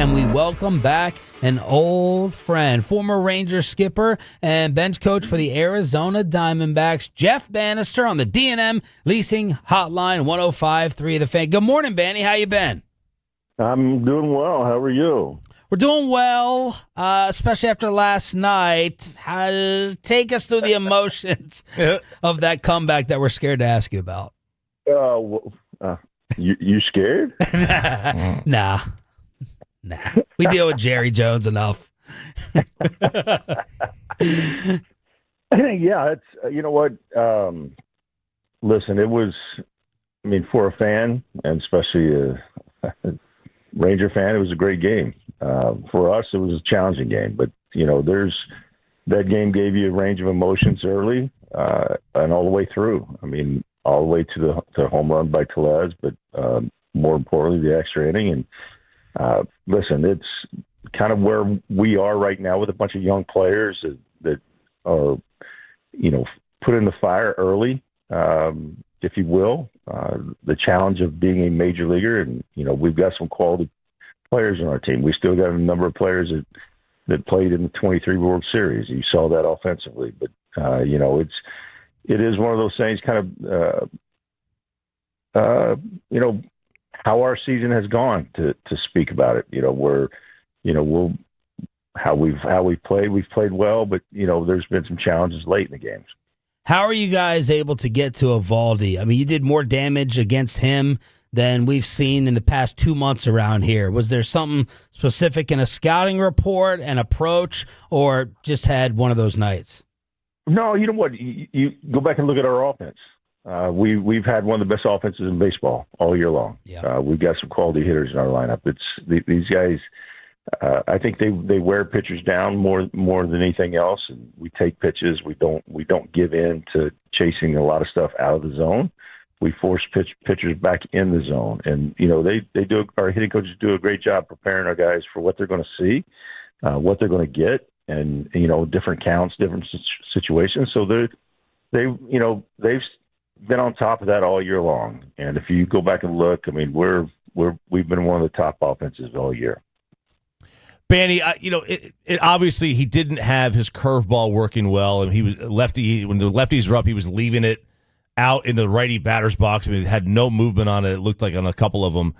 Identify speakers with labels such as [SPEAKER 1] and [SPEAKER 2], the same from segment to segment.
[SPEAKER 1] and we welcome back an old friend, former Rangers skipper and bench coach for the Arizona Diamondbacks, Jeff Bannister on the D&M Leasing Hotline 105.3 The Fan. Good morning, Banny. How you been?
[SPEAKER 2] I'm doing well. How are you?
[SPEAKER 1] We're doing well, especially after last night. Take us through the emotions of that comeback that we're scared to ask you about.
[SPEAKER 2] You scared?
[SPEAKER 1] Nah. We deal with Jerry Jones enough.
[SPEAKER 2] Yeah, it's you know what? Listen, it was. I mean, for a fan, and especially a Ranger fan, it was a great game. For us, it was a challenging game, but that game gave you a range of emotions early and all the way through. I mean, all the way to the home run by Tellez, but more importantly, the extra inning. And listen, it's kind of where we are right now with a bunch of young players that are, put in the fire early, if you will. The challenge of being a major leaguer, and we've got some quality players on our team. We still got a number of players that played in the 23 World Series. You saw that offensively, but it is one of those things. Kind of, how our season has gone to speak about it. How we've played. We've played well, but there's been some challenges late in the games.
[SPEAKER 1] How are you guys able to get to Eovaldi? I mean, you did more damage against him than we've seen in the past 2 months around here. Was there something specific in a scouting report, an approach, or just had one of those nights?
[SPEAKER 2] No, you know what? You go back and look at our offense. We've had one of the best offenses in baseball all year long.
[SPEAKER 1] Yeah.
[SPEAKER 2] We've got some quality hitters in our lineup. These guys. I think they wear pitchers down more than anything else. And we take pitches. We don't give in to chasing a lot of stuff out of the zone. We force pitchers back in the zone, and they do. Our hitting coaches do a great job preparing our guys for what they're going to see, what they're going to get, and different counts, different situations. So they've been on top of that all year long. And if you go back and look, I mean, we've been one of the top offenses all year.
[SPEAKER 3] Banny, it obviously he didn't have his curveball working well, and he was lefty. When the lefties were up, he was leaving it out in the righty batter's box. I mean, it had no movement on it. It looked like on a couple of them.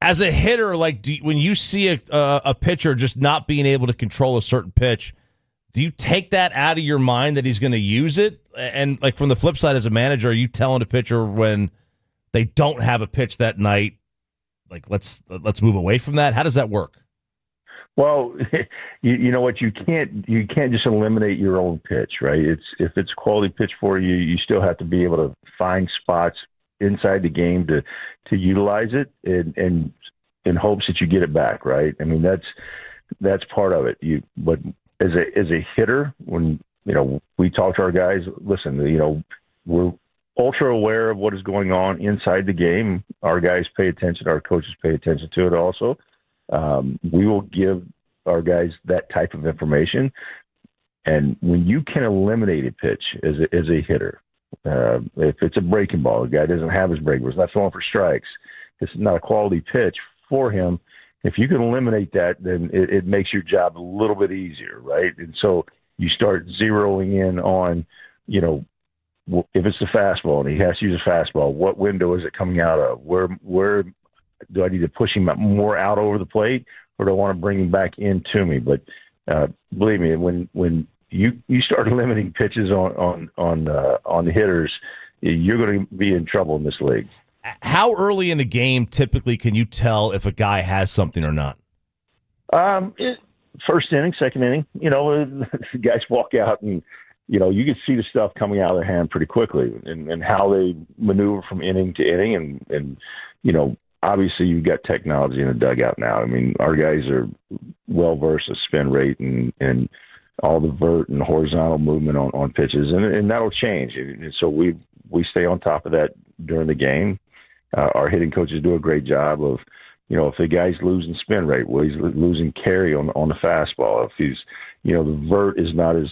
[SPEAKER 3] As a hitter, when you see a pitcher just not being able to control a certain pitch, do you take that out of your mind that he's going to use it? And from the flip side, as a manager, are you telling a pitcher when they don't have a pitch that night, let's move away from that? How does that work?
[SPEAKER 2] Well, you know what? You can't just eliminate your own pitch, right? If it's a quality pitch for you, you still have to be able to find spots inside the game to utilize it, and in hopes that you get it back, right? I mean, that's part of it. But as a hitter, when we talk to our guys, listen, we're ultra aware of what is going on inside the game. Our guys pay attention. Our coaches pay attention to it also. We will give our guys that type of information. And when you can eliminate a pitch as a hitter, if it's a breaking ball, the guy doesn't have his break, it's not throwing for strikes, it's not a quality pitch for him. If you can eliminate that, then it makes your job a little bit easier, right? And so you start zeroing in on, if it's the fastball and he has to use a fastball, what window is it coming out of? Where do I need to push him more out over the plate, or do I want to bring him back into me? But believe me, when you start limiting pitches on the hitters, you're going to be in trouble in this league.
[SPEAKER 3] How early in the game typically can you tell if a guy has something or not?
[SPEAKER 2] First inning, second inning. The guys walk out and you can see the stuff coming out of their hand pretty quickly, and how they maneuver from inning to inning, and obviously, you've got technology in the dugout now. I mean, our guys are well-versed with spin rate and all the vert and horizontal movement on pitches, and that'll change. And so we stay on top of that during the game. Our hitting coaches do a great job of, if the guy's losing spin rate, well, he's losing carry on the fastball. If he's, the vert is not as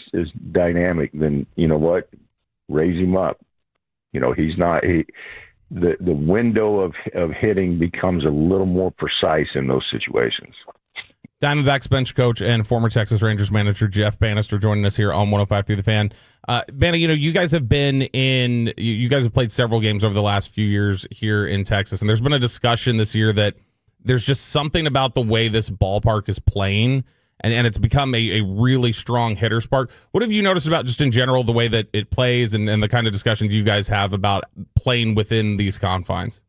[SPEAKER 2] dynamic, then raise him up. He's not the window of hitting becomes a little more precise in those situations.
[SPEAKER 4] Diamondbacks bench coach and former Texas Rangers manager Jeff Bannister joining us here on 105 through the Fan. Banny, you guys have you guys have played several games over the last few years here in Texas, and there's been a discussion this year that there's just something about the way this ballpark is playing, and it's become a really strong hitter's park. What have you noticed about just in general the way that it plays and the kind of discussions you guys have about playing within these confines?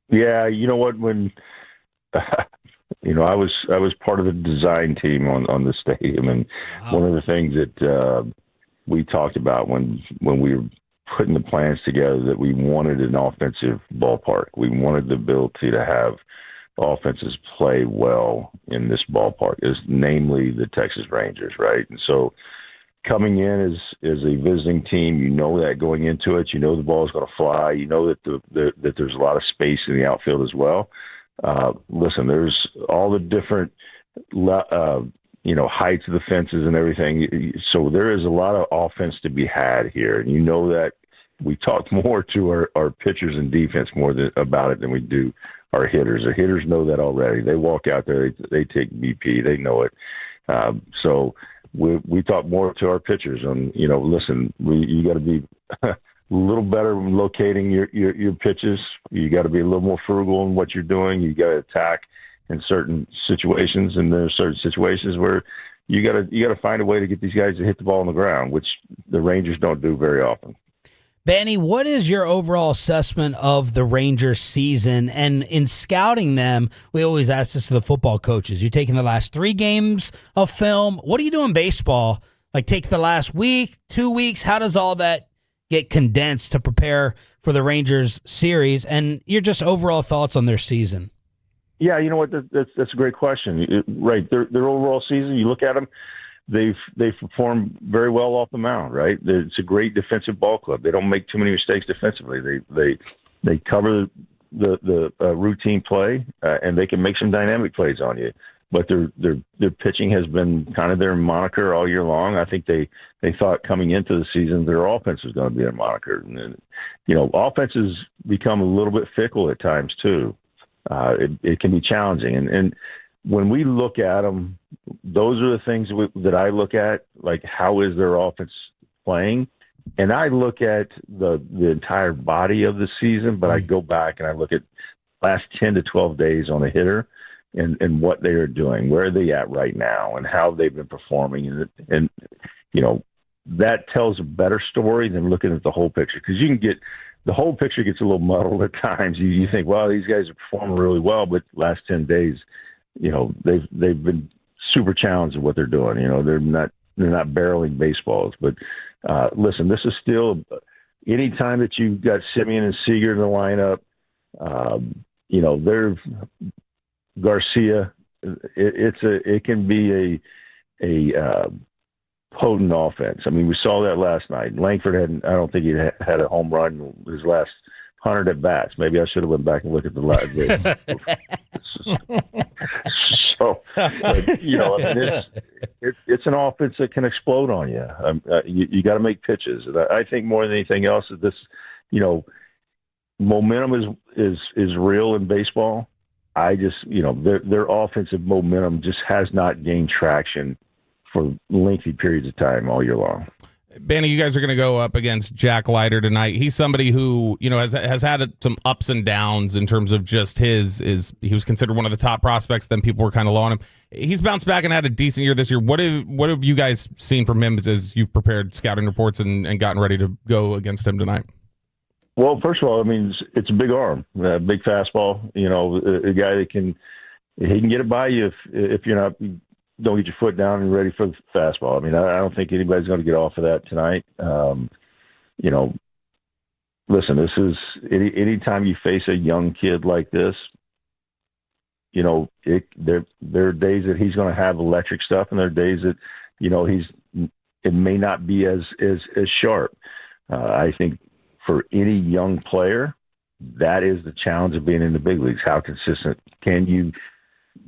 [SPEAKER 2] Yeah, you know what, when I was part of the design team on the stadium, and one of the things that we talked about when we were putting the plans together, that we wanted an offensive ballpark. We wanted the ability to have offenses play well in this ballpark, is namely the Texas Rangers, right? And so coming in as a visiting team, that going into it, the ball is going to fly. That there's a lot of space in the outfield as well. Listen, there's all the different, heights of the fences and everything. So there is a lot of offense to be had here. And that we talk more to our pitchers and defense about it than we do our hitters. The hitters know that already. They walk out there, they take BP, they know it. So we talk more to our pitchers on, listen, you got to be a little better locating your pitches. You got to be a little more frugal in what you're doing. You got to attack in certain situations, and there are certain situations where you got to find a way to get these guys to hit the ball on the ground, which the Rangers don't do very often.
[SPEAKER 1] Banny, what is your overall assessment of the Rangers season? And in scouting them, we always ask this to the football coaches. You're taking the last 3 games of film. What do you do in baseball? Like, take the last week, 2 weeks? How does all that get condensed to prepare for the Rangers series? And your just overall thoughts on their season?
[SPEAKER 2] Yeah, you know what? That's a great question. Right, their overall season, you look at them, they've performed very well off the mound. Right, it's a great defensive ball club. They don't make too many mistakes defensively. They cover the routine play, and they can make some dynamic plays on you. But their pitching has been kind of their moniker all year long. I think they thought coming into the season their offense was going to be their moniker, and offenses become a little bit fickle at times too. It can be challenging, and when we look at them, those are the things that I look at, like how is their offense playing, and I look at the entire body of the season, but I go back and I look at last 10 to 12 days on a hitter and what they are doing, where are they at right now, and how they've been performing, and that tells a better story than looking at the whole picture, because the whole picture gets a little muddled at times. You think, well, these guys are performing really well, but last 10 days, they've been super challenged in what they're doing. They're not barreling baseballs. But listen, this is still any time that you've got Simeon and Seager in the lineup. They're Garcia. It can be a potent offense. I mean, we saw that last night. Langford I don't think he had a home run in his last 100 at bats. Maybe I should have went back and looked at the last game. So, it's an offense that can explode on you. You got to make pitches. And I think more than anything else that this, momentum is real in baseball. I just, their offensive momentum just has not gained traction for lengthy periods of time all year long.
[SPEAKER 4] Banny, you guys are going to go up against Jack Leiter tonight. He's somebody who, has had some ups and downs in terms of just he was considered one of the top prospects. Then people were kind of low on him. He's bounced back and had a decent year this year. What have you guys seen from him as you've prepared scouting reports and gotten ready to go against him tonight?
[SPEAKER 2] Well, first of all, I mean, it's a big arm, a big fastball, a guy that can get it by you if you're not, don't get your foot down and ready for the fastball. I mean, I don't think anybody's going to get off of that tonight. Listen, this is anytime you face a young kid like this, there are days that he's going to have electric stuff, and there are days that, it may not be as sharp. I think for any young player, that is the challenge of being in the big leagues. How consistent can you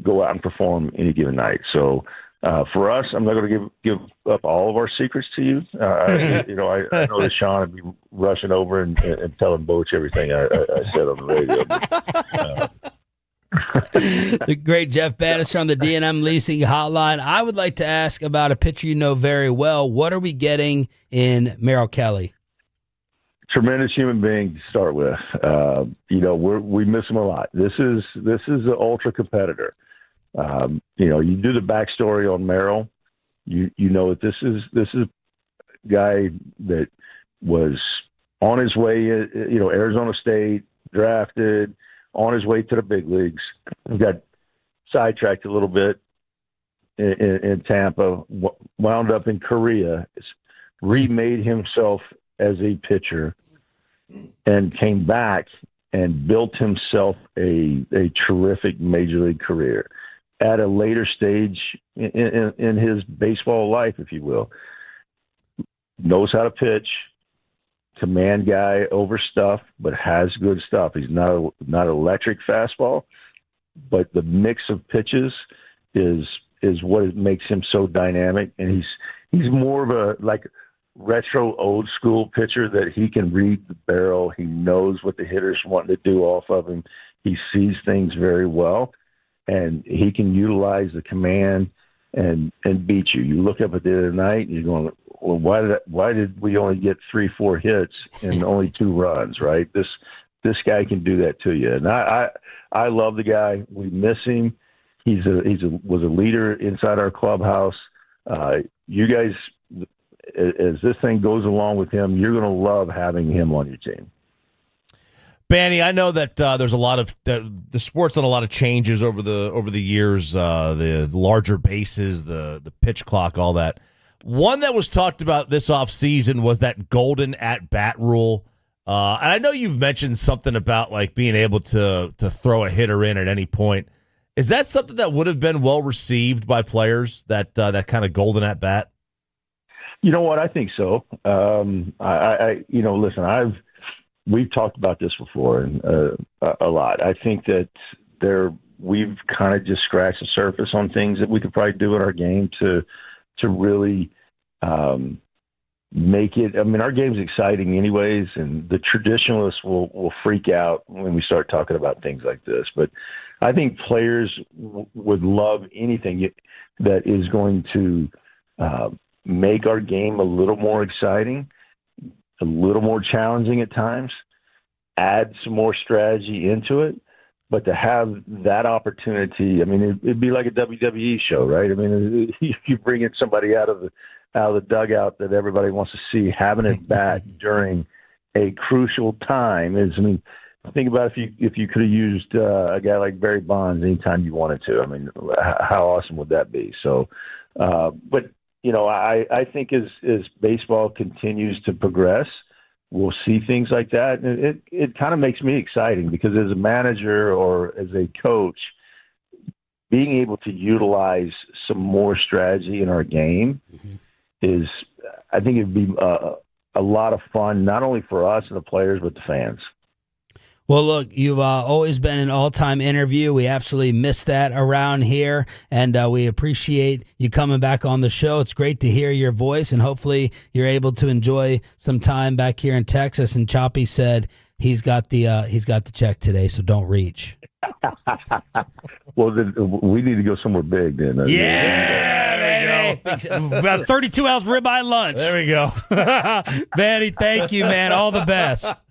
[SPEAKER 2] go out and perform any given night? So for us, I'm not going to give up all of our secrets to you. I know that Shan would be rushing over and telling Boach everything I said on the radio.
[SPEAKER 1] The great Jeff Bannister on the D&M Leasing Hotline. I would like to ask about a pitcher you know very well. What are we getting in Merrill Kelly?
[SPEAKER 2] Tremendous human being to start with. We miss him a lot. This is an ultra competitor. You do the backstory on Merrill. You know that this is a guy that was on his way. Arizona State drafted, on his way to the big leagues. He got sidetracked a little bit in Tampa. Wound up in Korea. Remade himself as a pitcher, and came back and built himself a terrific major league career at a later stage in his baseball life, if you will. Knows how to pitch, command guy over stuff, but has good stuff. He's not electric fastball, but the mix of pitches is what makes him so dynamic. And he's more of a retro old school pitcher that he can read the barrel. He knows what the hitter's wanting to do off of him. He sees things very well, and he can utilize the command and beat you. You look up at the end of the night and you're going, well, why did we only get 3-4 hits and only 2 runs, right? This guy can do that to you. And I love the guy. We miss him. He was a leader inside our clubhouse. You guys, as this thing goes along with him, you're going to love having him on your team.
[SPEAKER 3] Banny, I know that there's a lot of the sport's done a lot of changes over the years. The larger bases, the pitch clock, all that. One that was talked about this offseason was that golden at bat rule. And I know you've mentioned something about being able to throw a hitter in at any point. Is that something that would have been well received by players? That kind of golden at bat.
[SPEAKER 2] You know what? I think so. Listen, we've talked about this before and a lot. I think that we've kind of just scratched the surface on things that we could probably do in our game to really make it. I mean, our game's exciting anyways, and the traditionalists will freak out when we start talking about things like this. But I think players would love anything that is going to make our game a little more exciting, a little more challenging at times, add some more strategy into it. But to have that opportunity, I mean, it'd be like a WWE show, right? I mean, you bring in somebody out of the dugout that everybody wants to see, having it back during a crucial time think about if you could have used a guy like Barry Bonds anytime you wanted to. I mean, how awesome would that be? So, but I think as baseball continues to progress, we'll see things like that. And it kind of makes me exciting because as a manager or as a coach, being able to utilize some more strategy in our game is, I think it'd be a lot of fun, not only for us and the players, but the fans.
[SPEAKER 1] Well, look, you've always been an all-time interview. We absolutely miss that around here, and we appreciate you coming back on the show. It's great to hear your voice, and hopefully you're able to enjoy some time back here in Texas. And Choppy said he's got the check today, so don't reach.
[SPEAKER 2] Well, then we need to go somewhere big then.
[SPEAKER 1] Yeah, there we go. About 32-ounce ribeye lunch.
[SPEAKER 3] There we go.
[SPEAKER 1] Banny, thank you, man. All the best.